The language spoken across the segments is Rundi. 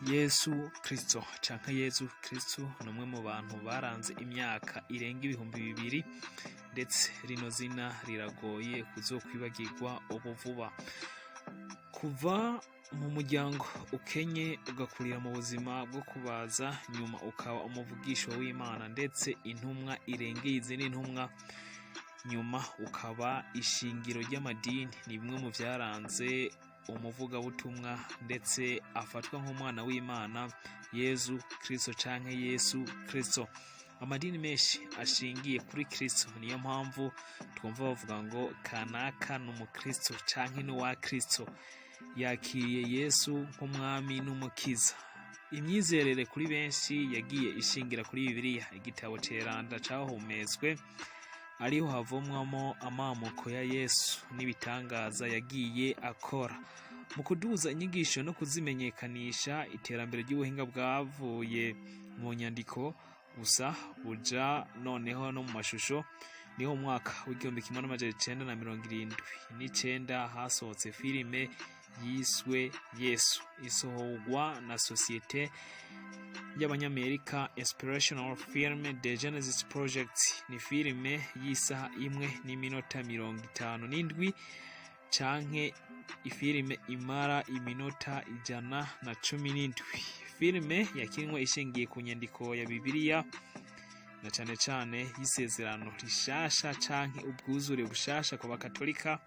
Yesu Kristo canke Yesu Kristo ni umwe mu bantu baranze imyaka irenga 2000 ndetse rino zina riragoye kuzokwibagirwa ubu vuba. Kuva mu muryango ukenye ugakurira mu buzima bwo kubaza, nyuma ukaba umuvugisho w'Imana ndetse intumwa irengeye izindi ntumwa, nyuma ukaba ishingiro ry'amadini, ni bimwe mu vyaranze umuvugabutumwa ndetse afatwa nk'umwana w'Imana Yesu Kristo canke Yesu Kristo. Amadini menshi ashingiye kuri Kristo, niyo mpamvu twumva bavuga ngo kanaka n'umukristo canke n'uwa Kristo, yakiriye Yesu nk'umwami n'umukiza. Imyizerere kuri benshi yagiye ishingira kuri Bibiliya, igitabo ceranda cahumetswe, ariho havomwamo amamoko ya Yesu n'ibitangaza yagiye akora. Mu kuduza inyigisho no kuzimenyekanisha, iterambere ry'ubuhinga bwavuye mu nyandiko gusa buja noneho no mu mashusho. Niho mu mwaka w'1979 hasohotse filime yiswe Yesu, isohorwa na sosiyete y'abanyamerika Inspirational Film The Genesis Project. Ni filime y'isaha 1:57 canke ifilime imara iminota 117. Filime yakinwe ishingiye ku nyandiko ya Bibiliya, na cane cane y'isezerano rishasha canke ubwuzure bushasha ku bakatolika,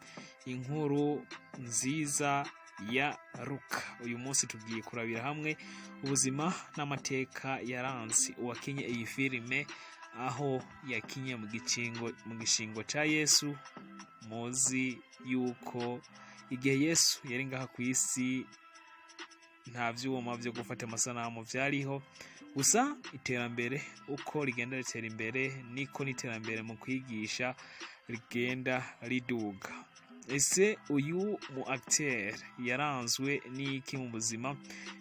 inkuru nziza ya Luka. Uyu munsi tugiye kurabira hamwe ubuzima n'amateka yaranze uwakinye iyi filime, aho yakinye mu gishingo ca Yesu. Muzi yuko igihe Yesu yari ngaha ku isi nta vyuma vyo gufata amasanamu vyariho, gusa iterambere uko rigenda ritera imbere niko n'iterambere mu kwigisha rigenda riduga. Ese uyu mu acteur yaranzwe n'iki mu buzima?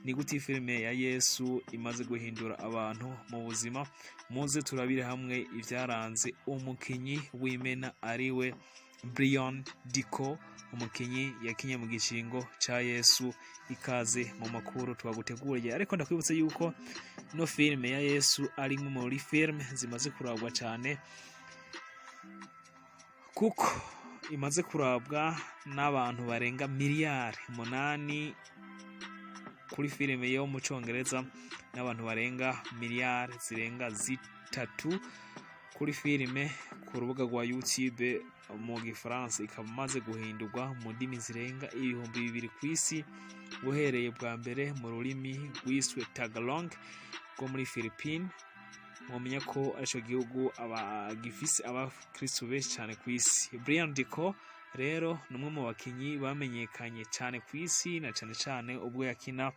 Ni gute filime ya Yesu imaze guhindura abantu mu buzima? Muze turabire hamwe ivyaranze umukinyi w'imena ariwe Brian Deacon, umukinyi yakinye mu gishingo ca Yesu. Ikaze mu makuru twaguteguriye, ariko ndakwibutsa yuko no filime ya Yesu ari imwe muri filime zimaze kurabwa cyane, kuko imaze kurabwa n'abantu barenga miliyari 8 kuri filime yo mu Congereza, n'abantu barenga miliyari zirenga 3 kuri filime ku rubuga rwa YouTube mu Gifaransa. Ikaba imaze guhindurwa mu ndimi zirenga 2000 ku isi, uhereye bwa mbere mu rurimi rwiswe Tagalog rwo muri Philippines. Mumenya ko arico gihugu gifise abakristo benshi cyane ku isi. Brian Deacon rero numwe mu bakinyi bamenyekanye cyane ku isi, na cyane cyane ubwo yakina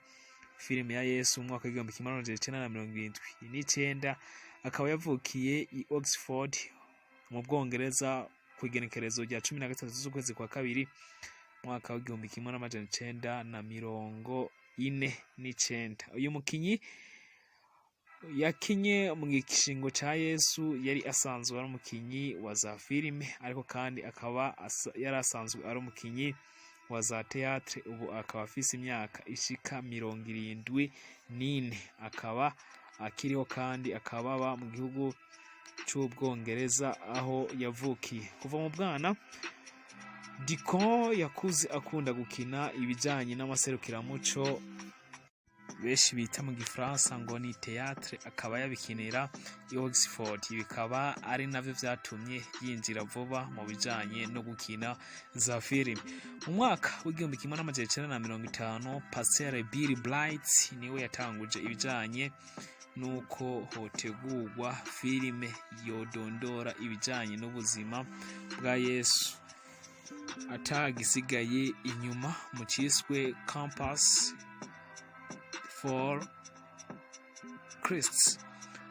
filime ya Yesu mu mwaka w'1979. Akaba yavukiye i Oxford mu Bwongereza ku igenekerezo rya 13 z'ukwezi kwa kabiri mwaka w'1949. Uyu mukinyi yakinye mu gishingo ca Yesu yari asanzwe ari umukinyi wa za filime, ariko kandi akaba yari asanzwe ari umukinyi wa za theatre. Ubu akaba afise imyaka ishika 74. Akaba akiriho kandi akaba aba mu gihugu c'Ubwongereza aho yavukiye. Kuva mu bwana, Deacon yakuze akunda gukina ibijanye n'amaserukiramuco benshi bita mu Gifaransa ngo ni théâtre. Akaba yabikinira i Oxford, bikaba ari navyo vyatumye yinjira vuba mu bijanye no gukina za filime. Mu mwaka w'1950 Pasteur Bill Bright niwe yatanguje ibijanye nuko hotegurwa filime yodondora ibijanye n'ubuzima bwa Yesu atagisigaye inyuma, mu ciswe Campus for Christ.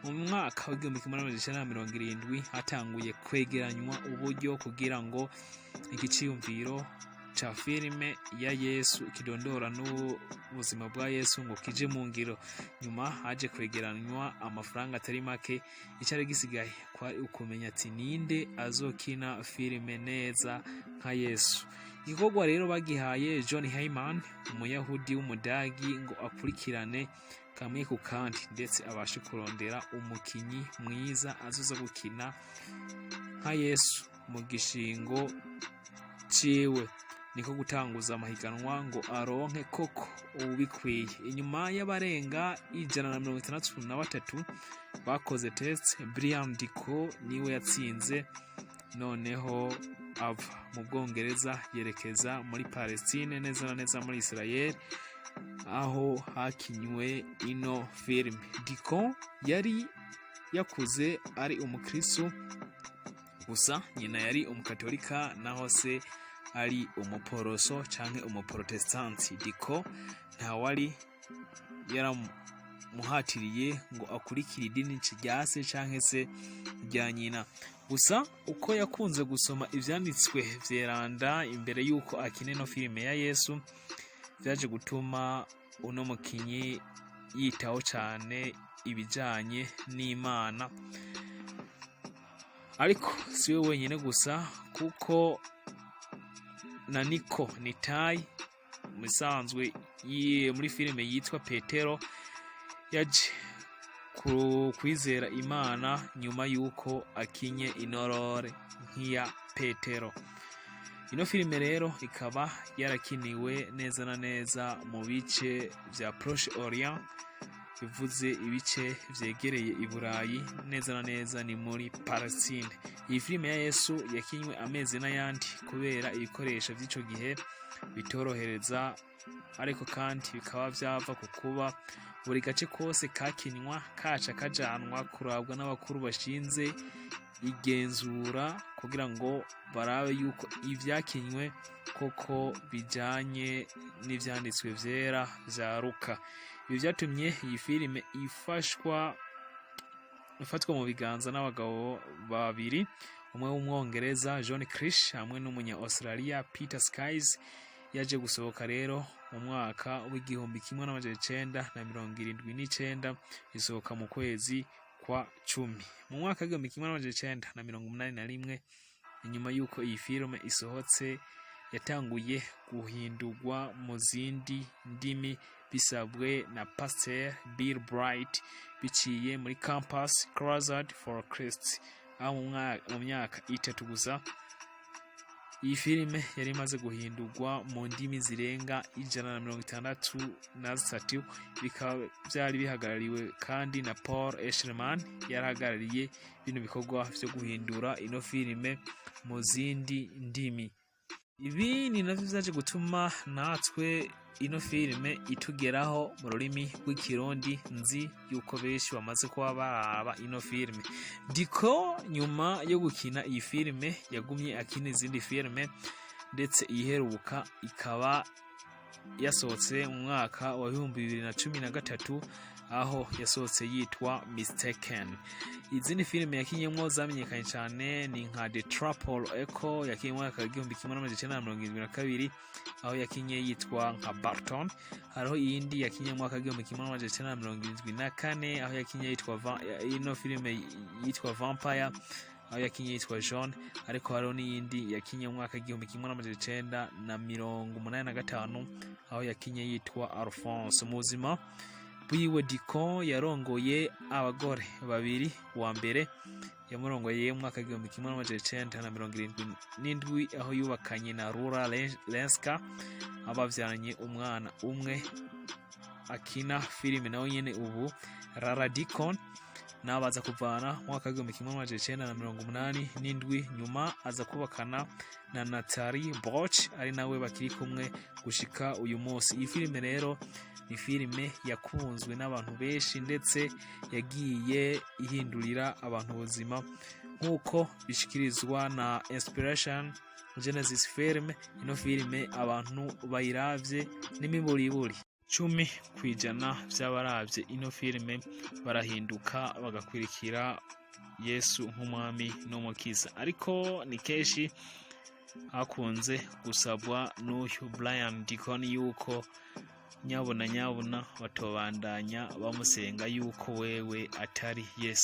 Mu mwaka w'1970 hatanguye kwegeranywa uburyo kugira ngo igiciyumviro ca filime ya Yesu kidondora n'ubuzima bwa Yesu ngo kije mu ngiro. Nyuma haje kwegeranywa amafaranga atari make, icyari gisigaye kwari ukumenya ati ninde azokina filime neza nka Yesu. Igikorwa rero bagihaye John Heyman, umuyahudi w'umudagi, ngo akurikirane kamwe ku kandi ndetse abashe kurondera umukinyi mwiza azoza gukina nka Yesu mu gishingo ciwe. Niko gutanguza amahiganwa ngo aronke koko ubikwiye. Inyuma y'abarenga 163 bakoze test, Brian Deacon niwe yatsinze. Noneho ava mu Bwongereza yerekeza muri Palestine, neza na neza muri Israel, aho hakinywe ino filime. Deacon yari yakuze ari umukristo gusa, nyina yari umukatolika naho se ari umuporoso canke umuprotestanti. Deacon nta wari yaramuhatiriye ngo akurikire idini rya canke se rya nyina. Gusa uko yakunze gusoma ivyanditswe vyeranda imbere yuko akina ino filime ya Yesu, vyaje gutuma uno mukinyi yitaho cane ibijanye n'Imana. Ariko siwe wenyene gusa, kuko na Niko Nitai musanzwe muri filime yitwa Petero yaje kwizera Imana nyuma yuko akinye inorore nk'iya Petero. Ino filime rero ikaba yarakiniwe neza na neza mu bice vya Proche Orient, bivuze ibice vyegereye i Burayi, neza na neza ni muri Palestine. Iyi filime ya Yesu yakinywe amezi n'ayandi kubera ibikoresho vy'ico gihe bitorohereza, ariko kandi bikaba vyava ku kuba buri gace kose kakinywa kaca kajanwa kurabwa n'abakuru bashinze igenzura kugira ngo barabe yuko ivyakinywe koko bijanye n'ivyanditswe vyera vya Luka. Ibi vyatumye iyi filime ifatwa mu biganza n'abagabo babiri, umwe w'umwongereza John Krish hamwe n'umunya Australia Peter Skies. Yaje gusohoka rero mu mwaka w'1979, isohoka mu kwezi kwa 10. Mu mwaka w'1981, inyuma yuko iyi filime isohotse, yatanguye guhindurwa mu zindi ndimi bisabwe na Pastor Bill Bright biciye muri Campus Crusade for Christ. Aho mu myaka 3 gusa iyi filime yari imaze guhindurwa mu ndimi zirenga 163, bikaba byari bihagarariwe kandi na Paul Eshelman, yarahagarariye bino bikorwa byo guhindura ino filime mu zindi ndimi. Ibi ni navyo vyaje gutuma natwe ino filime itugeraho mu rurimi rw'ikirundi. Nzi yuko benshi bamaze kuba baraba ino filime. Deacon nyuma yo gukina iyi filime yagumye akina izindi filime, ndetse iheruka ikaba yasohotse mu mwaka wa 2013, aho yasohotse yitwa Mistaken. Izindi filime yakinyemwo zamenyekanye cyane ni nka The Triple Echo yakinye mu mwaka wa 1972, aho yakinye yitwa nka Barton. Hariho iyindi yakinye mu mwaka wa 1974, aho yakinye yitwa ino filime yitwa Vampire, aho yakinye yitwa John. Ariko hariho n'iyindi yakinye mu mwaka wa 1985, aho yakinye yitwa Alphonse. Mu buzima bwiwe Deacon yarongoye abagore babiri. Wa mbere yamurongoye mu mwaka wa 1977, aho yubakanye na Rura Lenska, abavyaranye umwana umwe akina filime nawe nyene ubu Rara Deacon. Nabaza kuvana mu mwaka wa 1987, nyuma aza kubakana na Natalie Broch, ari nawe bakiri kumwe gushika uyu munsi. Iyi filime rero ni filime yakunzwe n'abantu benshi, ndetse yagiye ihindurira abantu ubuzima, nk'uko bishikirizwa na Inspiration Genesis Film. Ino filime abantu bayiravye n'imiburiburi 10% by'abaravye ino filime barahinduka bagakurikira Yesu nk'umwami n'umukiza. Ariko ni keshi hakunze gusabwa n'uyu Brian Deacon yuko nyabuna batobandanya bamusenga yuko wewe atari Yesu.